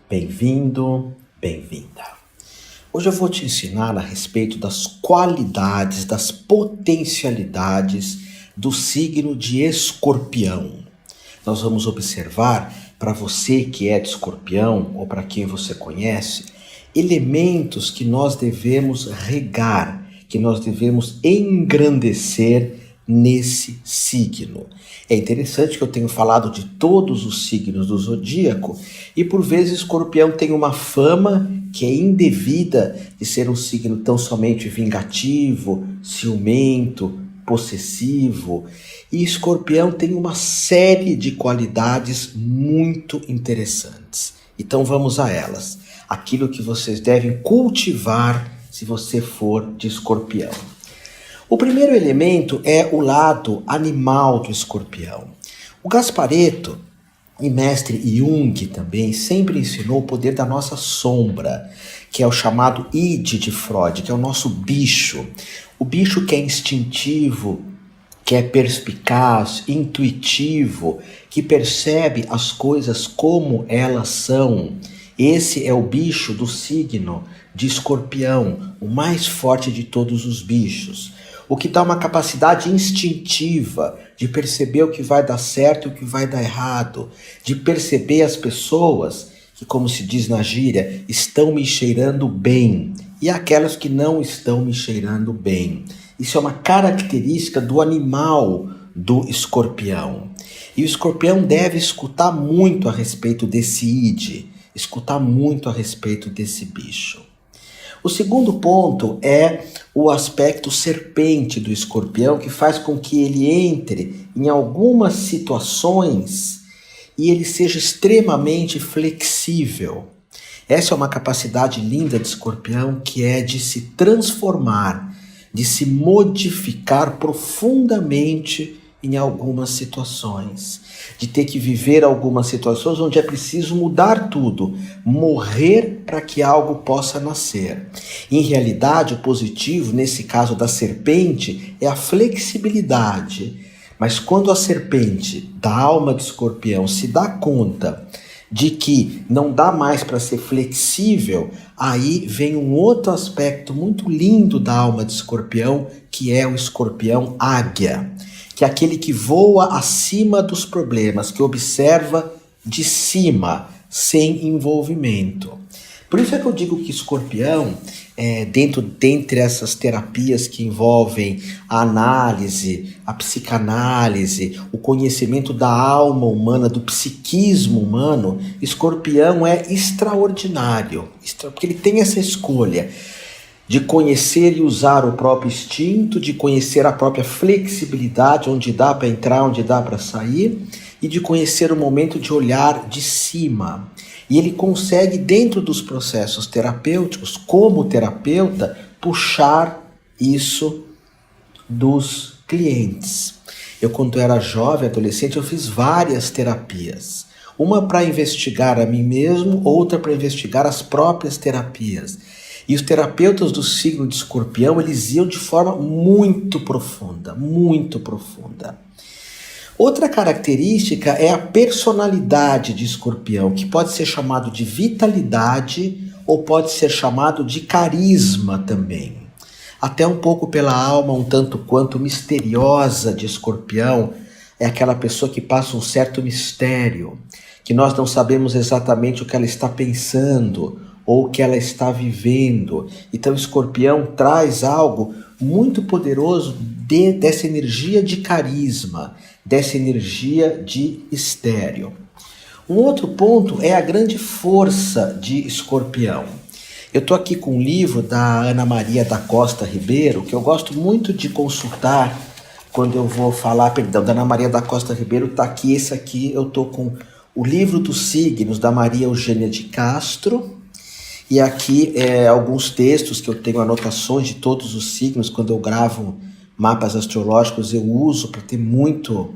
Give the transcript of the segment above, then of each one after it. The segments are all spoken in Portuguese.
Bem-vindo, bem-vinda. Hoje eu vou te ensinar a respeito das qualidades, das potencialidades do signo de Escorpião. Nós vamos observar, para você que é de Escorpião ou para quem você conhece, elementos que nós devemos regar, que nós devemos engrandecer nesse signo. É interessante que eu tenho falado de todos os signos do zodíaco e por vezes Escorpião tem uma fama que é indevida de ser um signo tão somente vingativo, ciumento, possessivo. E Escorpião tem uma série de qualidades muito interessantes. Então vamos a elas. Aquilo que vocês devem cultivar se você for de Escorpião. O primeiro elemento é o lado animal do Escorpião. O Gasparetto e mestre Jung também sempre ensinou o poder da nossa sombra, que é o chamado id de Freud, que é o nosso bicho. O bicho que é instintivo, que é perspicaz, intuitivo, que percebe as coisas como elas são. Esse é o bicho do signo de Escorpião, o mais forte de todos os bichos. O que dá uma capacidade instintiva de perceber o que vai dar certo e o que vai dar errado, de perceber as pessoas que, como se diz na gíria, estão me cheirando bem e aquelas que não estão me cheirando bem. Isso é uma característica do animal do Escorpião. E o Escorpião deve escutar muito a respeito desse id, escutar muito a respeito desse bicho. O segundo ponto é o aspecto serpente do Escorpião, que faz com que ele entre em algumas situações e ele seja extremamente flexível. Essa é uma capacidade linda de Escorpião, que é de se transformar, de se modificar profundamente em algumas situações, de ter que viver algumas situações onde é preciso mudar tudo, morrer para que algo possa nascer. Em realidade, o positivo, nesse caso da serpente, é a flexibilidade. Mas quando a serpente da alma de Escorpião se dá conta de que não dá mais para ser flexível, aí vem um outro aspecto muito lindo da alma de Escorpião, que é o Escorpião águia, que é aquele que voa acima dos problemas, que observa de cima, sem envolvimento. Por isso é que eu digo que Escorpião, dentre essas terapias que envolvem a análise, a psicanálise, o conhecimento da alma humana, do psiquismo humano, Escorpião é extraordinário, porque ele tem essa escolha de conhecer e usar o próprio instinto, de conhecer a própria flexibilidade, onde dá para entrar, onde dá para sair, e de conhecer o momento de olhar de cima. E ele consegue, dentro dos processos terapêuticos, como terapeuta, puxar isso dos clientes. Eu, quando era jovem, adolescente, eu fiz várias terapias. Uma para investigar a mim mesmo, outra para investigar as próprias terapias. E os terapeutas do signo de Escorpião, eles iam de forma muito profunda, muito profunda. Outra característica é a personalidade de Escorpião, que pode ser chamado de vitalidade ou pode ser chamado de carisma também. Até um pouco pela alma, um tanto quanto misteriosa de Escorpião, é aquela pessoa que passa um certo mistério, que nós não sabemos exatamente o que ela está pensando ou o que ela está vivendo. Então Escorpião traz algo muito poderoso dessa energia de carisma, dessa energia de estéreo. Um outro ponto é a grande força de Escorpião. Eu estou aqui com um livro da Ana Maria da Costa Ribeiro, que eu gosto muito de consultar quando eu vou falar, da Ana Maria da Costa Ribeiro, está aqui, esse aqui, eu estou com o livro dos signos da Maria Eugênia de Castro, e aqui alguns textos que eu tenho, anotações de todos os signos. Quando eu gravo mapas astrológicos, eu uso para ter muito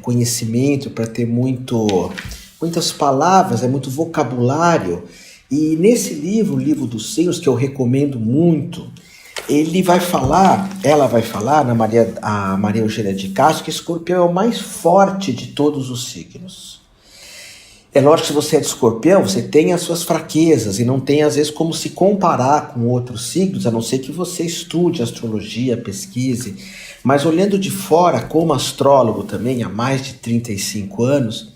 conhecimento, para ter muitas palavras, muito vocabulário. E nesse livro, o livro dos signos, que eu recomendo muito, ela vai falar, a Maria Eugênia de Castro, que Escorpião é o mais forte de todos os signos. É lógico que se você é de escorpião, você tem as suas fraquezas e não tem às vezes como se comparar com outros signos, a não ser que você estude astrologia, pesquise. Mas olhando de fora, como astrólogo também há mais de 35 anos,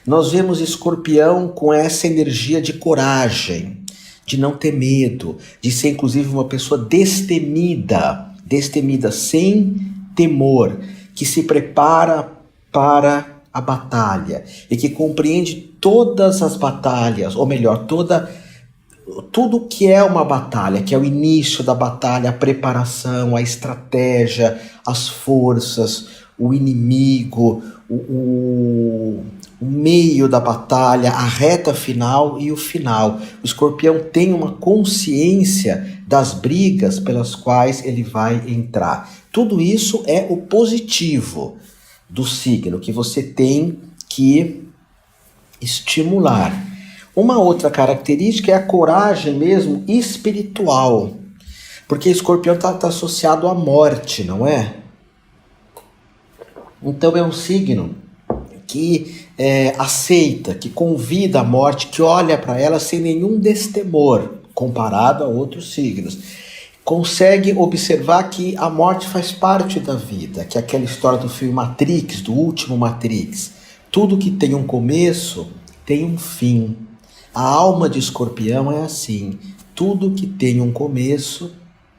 nós vemos escorpião com essa energia de coragem, de não ter medo, de ser inclusive uma pessoa destemida, sem temor, que se prepara para a batalha e que compreende todas as batalhas, ou melhor, tudo que é uma batalha, que é o início da batalha, a preparação, a estratégia, as forças, o inimigo, o meio da batalha, a reta final e o final. O escorpião tem uma consciência das brigas pelas quais ele vai entrar. Tudo isso é o positivo do signo que você tem que estimular. Uma outra característica é a coragem mesmo espiritual, porque escorpião está associado à morte, não é? Então é um signo que aceita, que convida a morte, que olha para ela sem nenhum destemor, comparado a outros signos. Consegue observar que a morte faz parte da vida, que é aquela história do filme Matrix, do último Matrix. Tudo que tem um começo tem um fim. A alma de escorpião é assim, tudo que tem um começo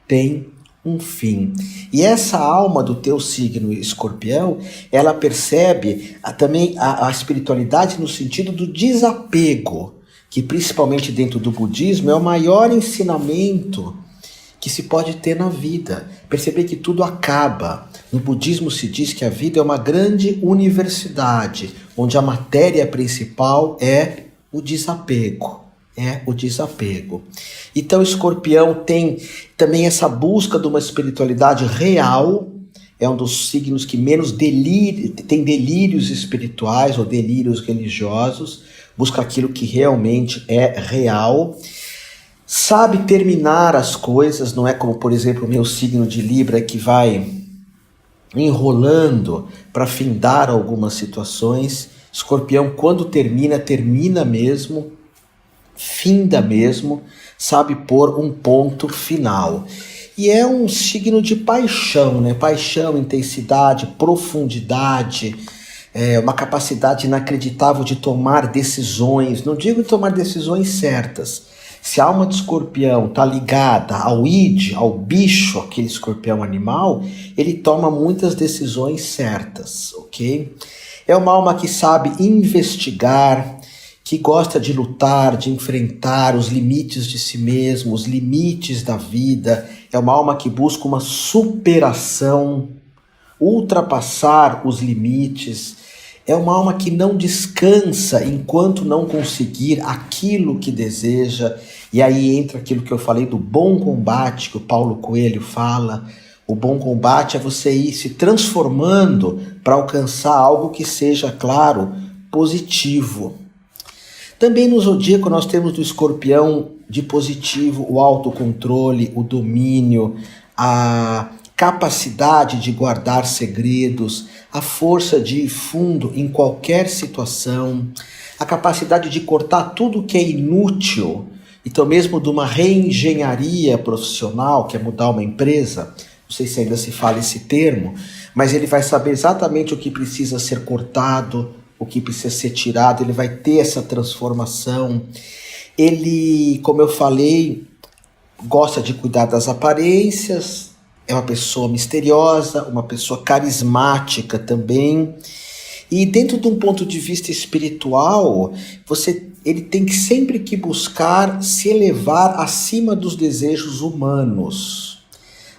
tem um fim. E essa alma do teu signo escorpião, ela percebe também a espiritualidade no sentido do desapego, que principalmente dentro do budismo é o maior ensinamento que se pode ter na vida. Perceber que tudo acaba. No budismo se diz que a vida é uma grande universidade, onde a matéria principal é o desapego. Então, escorpião tem também essa busca de uma espiritualidade real, é um dos signos que menos tem delírios espirituais ou delírios religiosos, busca aquilo que realmente é real. Sabe terminar as coisas, não é como, por exemplo, o meu signo de Libra que vai enrolando para findar algumas situações. Escorpião, quando termina mesmo, finda mesmo, sabe pôr um ponto final. E é um signo de paixão, né? Paixão, intensidade, profundidade, uma capacidade inacreditável de tomar decisões. Não digo de tomar decisões certas. Se a alma de escorpião está ligada ao id, ao bicho, aquele escorpião animal, ele toma muitas decisões certas, ok? É uma alma que sabe investigar, que gosta de lutar, de enfrentar os limites de si mesmo, os limites da vida. É uma alma que busca uma superação, ultrapassar os limites. É uma alma que não descansa enquanto não conseguir aquilo que deseja. E aí entra aquilo que eu falei do bom combate, que o Paulo Coelho fala. O bom combate é você ir se transformando para alcançar algo que seja, claro, positivo. Também no zodíaco nós temos do escorpião de positivo o autocontrole, o domínio, a capacidade de guardar segredos, a força de ir fundo em qualquer situação, a capacidade de cortar tudo que é inútil, então mesmo de uma reengenharia profissional, que é mudar uma empresa, não sei se ainda se fala esse termo, mas ele vai saber exatamente o que precisa ser cortado, o que precisa ser tirado, ele vai ter essa transformação. Ele, como eu falei, gosta de cuidar das aparências, é uma pessoa misteriosa, uma pessoa carismática também. E dentro de um ponto de vista espiritual, ele tem que sempre que buscar se elevar acima dos desejos humanos.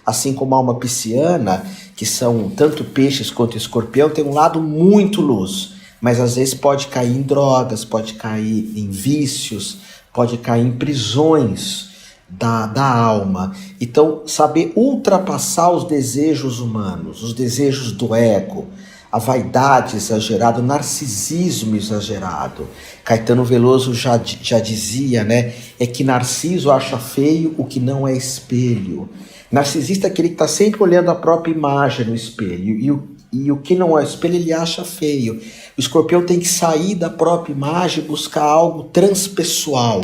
Assim como a alma pisciana, que são tanto peixes quanto escorpião, tem um lado muito luz, mas às vezes pode cair em drogas, pode cair em vícios, pode cair em prisões da alma. Então, saber ultrapassar os desejos humanos, os desejos do ego, a vaidade exagerada, o narcisismo exagerado. Caetano Veloso já dizia, né? É que Narciso acha feio o que não é espelho. Narcisista é aquele que está sempre olhando a própria imagem no espelho. e o que não é espelho ele acha feio. O escorpião tem que sair da própria imagem e buscar algo transpessoal,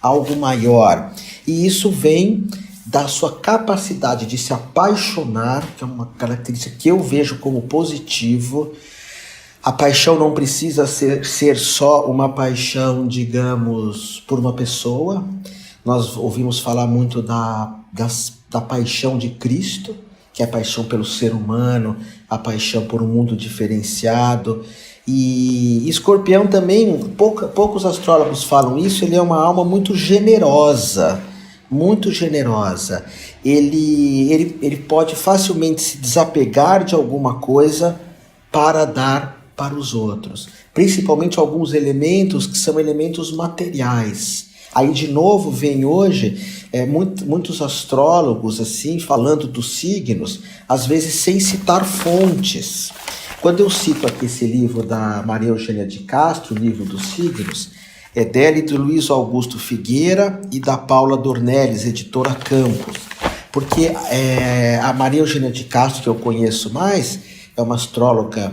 algo maior. E isso vem da sua capacidade de se apaixonar, que é uma característica que eu vejo como positivo. A paixão não precisa ser só uma paixão, digamos, por uma pessoa. Nós ouvimos falar muito da paixão de Cristo, que é a paixão pelo ser humano, a paixão por um mundo diferenciado. E Escorpião também, poucos astrólogos falam isso, ele é uma alma muito generosa, muito generosa. Ele pode facilmente se desapegar de alguma coisa para dar para os outros, principalmente alguns elementos que são elementos materiais. Aí de novo vem hoje muitos astrólogos assim falando dos signos, às vezes sem citar fontes. Quando eu cito aqui esse livro da Maria Eugênia de Castro, o livro dos signos, é dela e do Luiz Augusto Figueira e da Paula Dornelles, editora Campos. Porque a Maria Eugênia de Castro, que eu conheço mais, é uma astróloga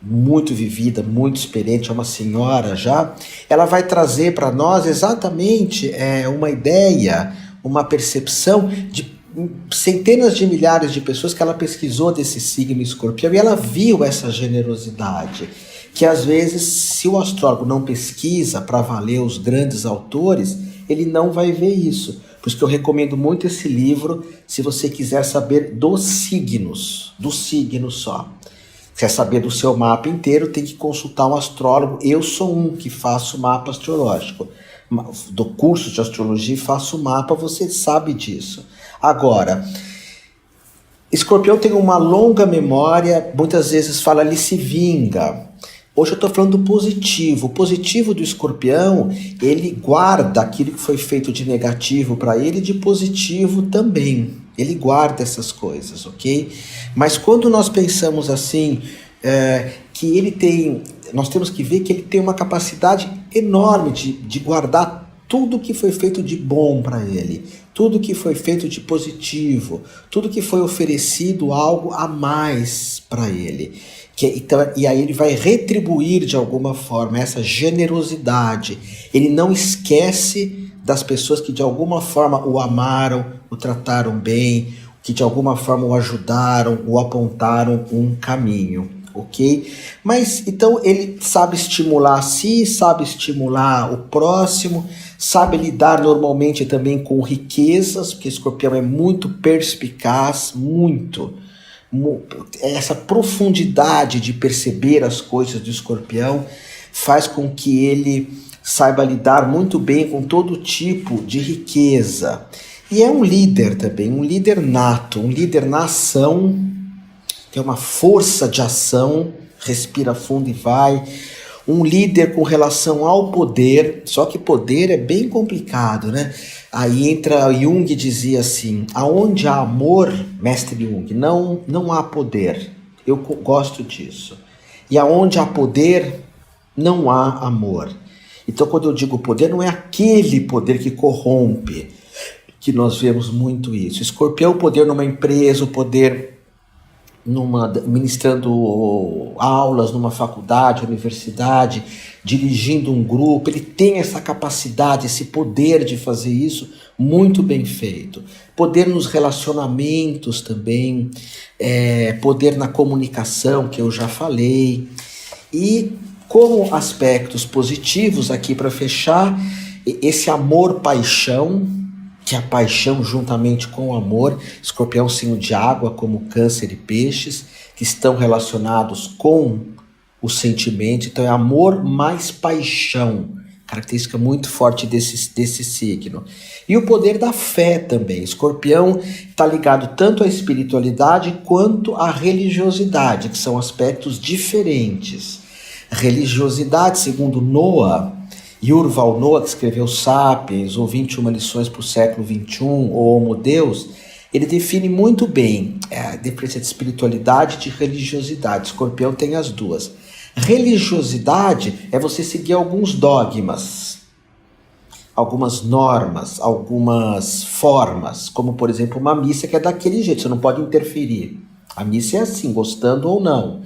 muito vivida, muito experiente, é uma senhora já. Ela vai trazer para nós exatamente uma ideia, uma percepção de centenas de milhares de pessoas que ela pesquisou desse signo Escorpião, e ela viu essa generosidade, que às vezes, se o astrólogo não pesquisa para valer os grandes autores, ele não vai ver isso. Por isso que eu recomendo muito esse livro, se você quiser saber dos signos só. Quer saber do seu mapa inteiro, tem que consultar um astrólogo. Eu sou um que faço mapa astrológico. Do curso de astrologia e faço mapa, você sabe disso. Agora, Escorpião tem uma longa memória, muitas vezes fala, ele se vinga. Hoje eu estou falando do positivo. O positivo do Escorpião, ele guarda aquilo que foi feito de negativo para ele e de positivo também. Ele guarda essas coisas, ok? Mas quando nós pensamos assim, que ele tem... Nós temos que ver que ele tem uma capacidade enorme de guardar tudo que foi feito de bom para ele, tudo que foi feito de positivo, tudo que foi oferecido algo a mais para ele. E aí ele vai retribuir de alguma forma essa generosidade. Ele não esquece das pessoas que de alguma forma o amaram, o trataram bem, que de alguma forma o ajudaram, o apontaram um caminho, ok? Mas então ele sabe estimular a si, sabe estimular o próximo, sabe lidar normalmente também com riquezas, porque Escorpião é muito perspicaz, essa profundidade de perceber as coisas do Escorpião faz com que ele saiba lidar muito bem com todo tipo de riqueza. E é um líder também, um líder nato, um líder na ação, tem uma força de ação, respira fundo e vai. Um líder com relação ao poder, só que poder é bem complicado, né? Aí entra, Jung dizia assim, aonde há amor, mestre Jung, não há poder. Eu gosto disso. E aonde há poder, não há amor. Então, quando eu digo poder, não é aquele poder que corrompe, que nós vemos muito isso. Escorpião, o poder numa empresa, o poder ministrando aulas numa faculdade, universidade, dirigindo um grupo, ele tem essa capacidade, esse poder de fazer isso muito bem feito. Poder nos relacionamentos também, poder na comunicação, que eu já falei, e como aspectos positivos aqui para fechar, esse amor-paixão, que é a paixão juntamente com o amor, Escorpião signo de água como Câncer e Peixes, que estão relacionados com o sentimento, então é amor mais paixão, característica muito forte desse signo. E o poder da fé também, Escorpião está ligado tanto à espiritualidade quanto à religiosidade, que são aspectos diferentes. Religiosidade, segundo Noah, Yuval Noah, que escreveu Sapiens, ou 21 lições para o século XXI, ou Homo Deus, ele define muito bem a diferença de espiritualidade e de religiosidade. Escorpião tem as duas. Religiosidade é você seguir alguns dogmas, algumas normas, algumas formas, como por exemplo uma missa que é daquele jeito, você não pode interferir. A missa é assim, gostando ou não.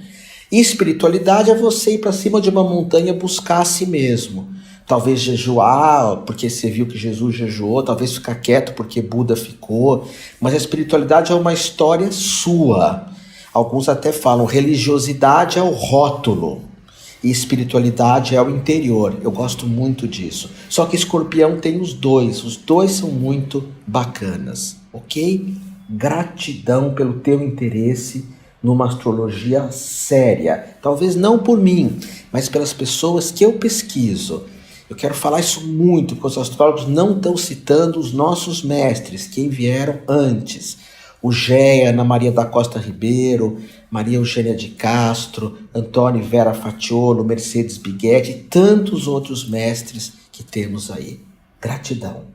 E espiritualidade é você ir para cima de uma montanha buscar a si mesmo. Talvez jejuar, porque você viu que Jesus jejuou, talvez ficar quieto porque Buda ficou, mas a espiritualidade é uma história sua. Alguns até falam, religiosidade é o rótulo e espiritualidade é o interior. Eu gosto muito disso. Só que Escorpião tem os dois são muito bacanas, ok? Gratidão pelo teu interesse numa astrologia séria. Talvez não por mim, mas pelas pessoas que eu pesquiso. Eu quero falar isso muito, porque os astrólogos não estão citando os nossos mestres, quem vieram antes. O Géia, Ana Maria da Costa Ribeiro, Maria Eugênia de Castro, Antônio e Vera Fatiolo, Mercedes Biguetti e tantos outros mestres que temos aí. Gratidão.